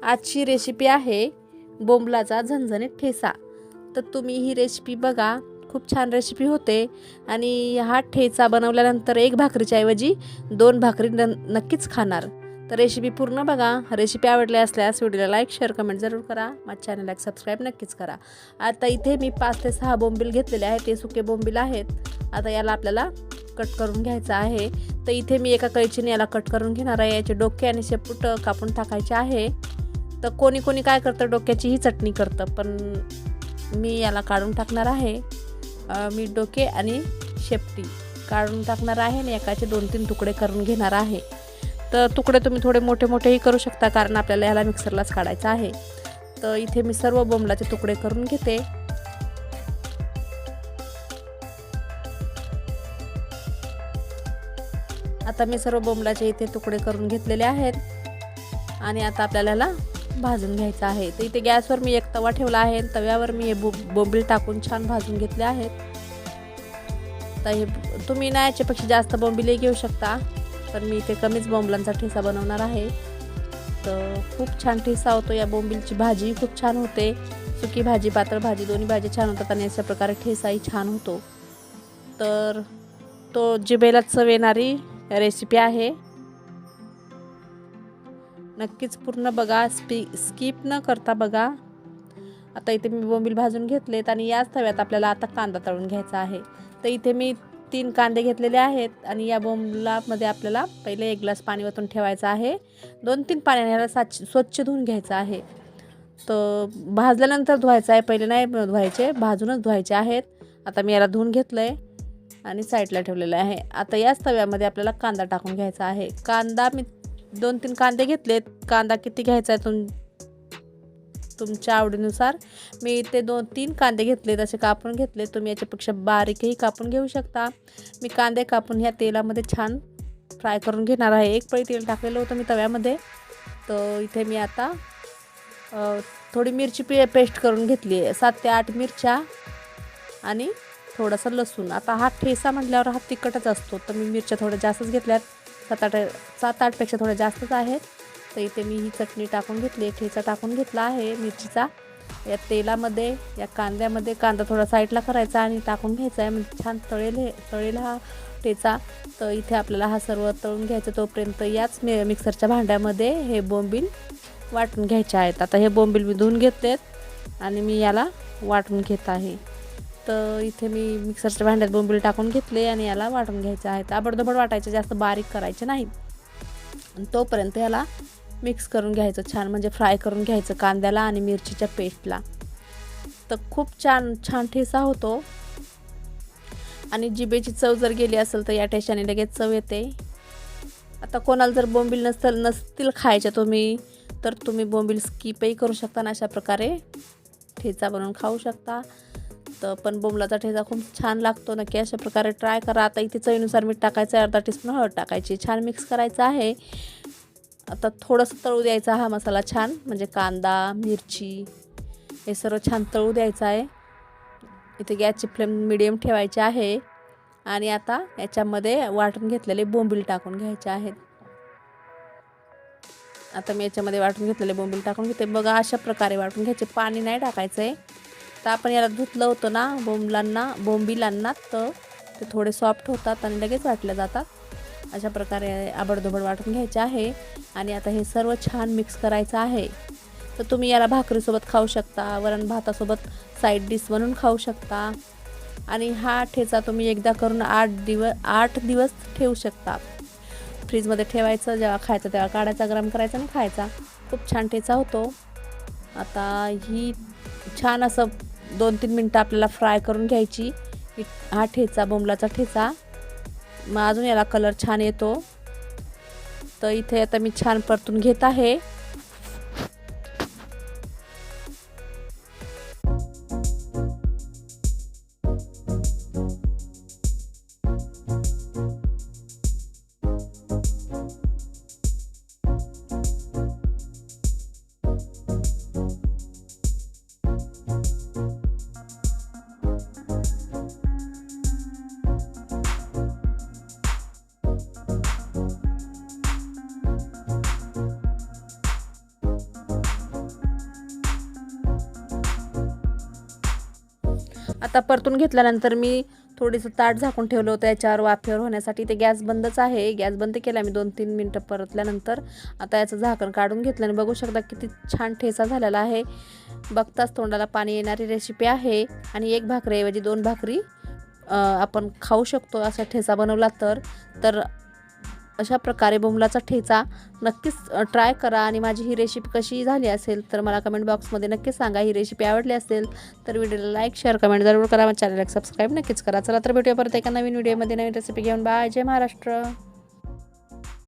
आजची रेसिपी आहे बोंबलाचा झणझणीत ठेचा। तर तुम्ही ही रेसिपी बघा, खूप छान रेसिपी होते। आणि हा ठेचा बनवल्यानंतर एक भाकरीच्या ऐवजी 2 भाकरी नक्कीच खाणार। तर रेसिपी पूर्ण बघा। रेसिपी आवडली असल्यास व्हिडिओला लाईक शेअर कमेंट जरूर करा। माझ्या चॅनलला सबस्क्राईब नक्कीच करा। आता इथे मी 5 ते 6 बोंबील घेतलेले आहेत, ते सुके बोंबील आहेत। आता याला आपल्याला कट करून घ्यायचं आहे। तर इथे मी एका कैचीने याला कट करून घेणार आहे। याचे डोके आणि शेपूट कापून टाकायचे आहे। तर कोणी कोणी काय करतं, डोक्याची ही चटणी करतं, पण मी याला काढून टाकणार आहे। मी डोके आणि शेपटी काढून टाकणार आहे आणि एकाचे 2-3 तुकडे करून घेणार आहे। तर तुकडे तुम्ही थोडे मोठे मोठेही करू शकता, कारण आपल्याला याला मिक्सरलाच काढायचं आहे। तर इथे मी सर्व बोंबलाचे तुकडे करून घेते। आता मी सर्व बोंबलाचे इथे तुकडे करून घेतलेले आहेत आणि आता आपल्याला याला भाजून घ्यायचं आहे। तर इथे गॅसवर मी एक तवा ठेवला आहे। तव्यावर मी हे बोंबील टाकून छान भाजून घेतले आहेत। तर हे तुम्ही ना याच्यापेक्षा जास्त बोंबीलही घेऊ शकता, पण मी इथे कमीच बोंबलांचा ठेचा बनवणार आहे। तर खूप छान ठेचा होतो। या बोंबीलची भाजी खूप छान होते, सुकी भाजी पातळ भाजी दोन्ही भाजी छान होतात आणि अशा प्रकारे ठेचाही छान होतो। तर तो जिभेला चव येणारी रेसिपी आहे, नक्कीच पूर्ण बघा, स्किप न करता बघा। आता इथे मी बोंबील भाजून घेतलेत आणि याच तव्यात आपल्याला आता कांदा तळून घ्यायचा आहे। तर इथे मी 3 कांदे घेतलेले आहेत आणि या बोंबलामध्ये आपल्याला पहिले 1 ग्लास पाणी ओतून ठेवायचं आहे। 2-3 पाण्याने याला स्वच्छ धुवून घ्यायचं आहे। तर भाजल्यानंतर धुवायचं आहे, पहिले नाही धुवायचे, भाजूनच धुवायचे आहेत। आता मी याला धुवून घेतलंय आणि साईडला ठेवलेलं आहे। आता याच तव्यामध्ये आपल्याला कांदा टाकून घ्यायचा आहे। कांदा मी 2-3 कांदे घेतलेत। कांदा किती घ्यायचा आहे तुमच्या आवडीनुसार। मी इथे 2-3 कांदे घेतलेत, असे कापून घेतले। तुम्ही याच्यापेक्षा बारीकही कापून घेऊ शकता। मी कांदे कापून ह्या तेलामध्ये छान फ्राय करून घेणार आहे। एक पळी तेल टाकलेलं होतं मी तव्यामध्ये। तर इथे मी आता थोडी मिरची पेस्ट करून घेतली आहे, 7 ते 8 मिरच्या आणि थोडासा लसूण। आता हा ठेचा म्हटल्यावर हा तिखटच असतो, तर मी मिरच्या थोड्या जास्तच घेतल्यात, 7-8 पेक्षा थोड्या जास्तच आहेत। तर इथे मी ही चटणी टाकून घेतली, ठेचा टाकून घेतला आहे मिरचीचा या तेलामध्ये, या कांद्यामध्ये। कांदा थोडा साईडला करायचा आणि टाकून घ्यायचा आहे, म्हणजे छान तळेल हा ठेचा। तर इथे आपल्याला हा सर्व तळून घ्यायचा, तोपर्यंत याच मिक्सरच्या भांड्यामध्ये हे बोंबील वाटून घ्यायचे आहेत। आता हे बोंबील मी धुवून घेतलेत आणि मी याला वाटून घेत आहे। तर इथे मी मिक्सरच्या भांड्यात बोंबील टाकून घेतले आणि याला वाटून घ्यायचे आहेत। आबडधोबड वाटायचे, जास्त बारीक करायचे नाही। तोपर्यंत याला मिक्स करून घ्यायचं छान, म्हणजे फ्राय करून घ्यायचं कांद्याला आणि मिरचीच्या पेस्टला। तर खूप छान ठेचा होतो आणि जिभेची चव जर गेली असेल तर या ठेच्याने लगेच चव येते। आता कोणाला जर बोंबील नसतील खायचे तर तुम्ही बोंबील स्किपही करू शकता आणि अशा प्रकारे ठेचा बनवून खाऊ शकता। तर पण बोंबलाचा ठेचा खूप छान लागतो, नक्की अशा प्रकारे ट्राय करा। आता इथे चवीनुसार मीठ टाकायचं आहे, अर्धा टीस्पून हळद टाकायची, छान मिक्स करायचं आहे। आता थोडंसं तळू द्यायचा हा मसाला छान, म्हणजे कांदा मिरची हे सर्व छान तळू द्यायचं आहे। इथे गॅसची फ्लेम मिडियम ठेवायची आहे आणि आता याच्यामध्ये वाटून घेतलेले बोंबील टाकून घ्यायचे आहेत। आता मी याच्यामध्ये वाटून घेतलेले बोंबील टाकून घेते बघा, अशा प्रकारे वाटून घ्यायचे, पाणी नाही टाकायचं आहे। तर आपण याला धुतलं होतं ना बोंबिलांना, तर ते थोडे सॉफ्ट होतात आणि लगेच वाटले जातात। अशा प्रकारे आबडधोबड वाटून घ्यायचे आहे आणि आता हे सर्व छान मिक्स करायचं आहे। तर तुम्ही याला भाकरीसोबत खाऊ शकता, वरण भातासोबत साईड डिश बनवून खाऊ शकता। आणि हा ठेचा तुम्ही एकदा करून 8 दिवस ठेवू शकता। फ्रीजमध्ये ठेवायचं, जेव्हा खायचं तेव्हा काढायचा, गरम करायचा आणि खायचा। खूप छान ठेचा होतो। आता ही छान असं 2-3 मिनटं आपल्याला फ्राय करून घ्यायची हा ठेचा, बोंबलाचा ठेचा। मग अजून याला कलर छान येतो। तर इथे आता मी छान परतून घेत आहे। आता परतून घेतल्यानंतर मी थोडंसं ताट झाकून ठेवलं होतं याच्यावर वाफेवर होण्यासाठी. ते गॅस बंदच आहे. गॅस बंद केला मी 2-3 मिनटं परतल्यानंतर. आता याचं झाकण काढून घेतलं आणि बघू शकता किती छान ठेचा झालेला आहे. बघताच तोंडाला पाणी येणारी रेसिपी आहे आणि 1 भाकरीऐवजी 2 भाकरी आपण खाऊ शकतो असा ठेचा बनवला तर अशा प्रकारे बोंबलाचा ठेचा नक्कीच ट्राय करा. आणि माझी ही रेसिपी कशी झाली असेल तर मला कमेंट बॉक्समध्ये नक्कीच सांगा. ही रेसिपी आवडली असेल तर व्हिडिओला लाईक शेअर कमेंट जरूर करा. चॅनलला सबस्क्राईब नक्कीच करा. चला तर भेटूया परत एका नवीन व्हिडिओमध्ये नवीन रेसिपी घेऊन. बाय. जय महाराष्ट्र.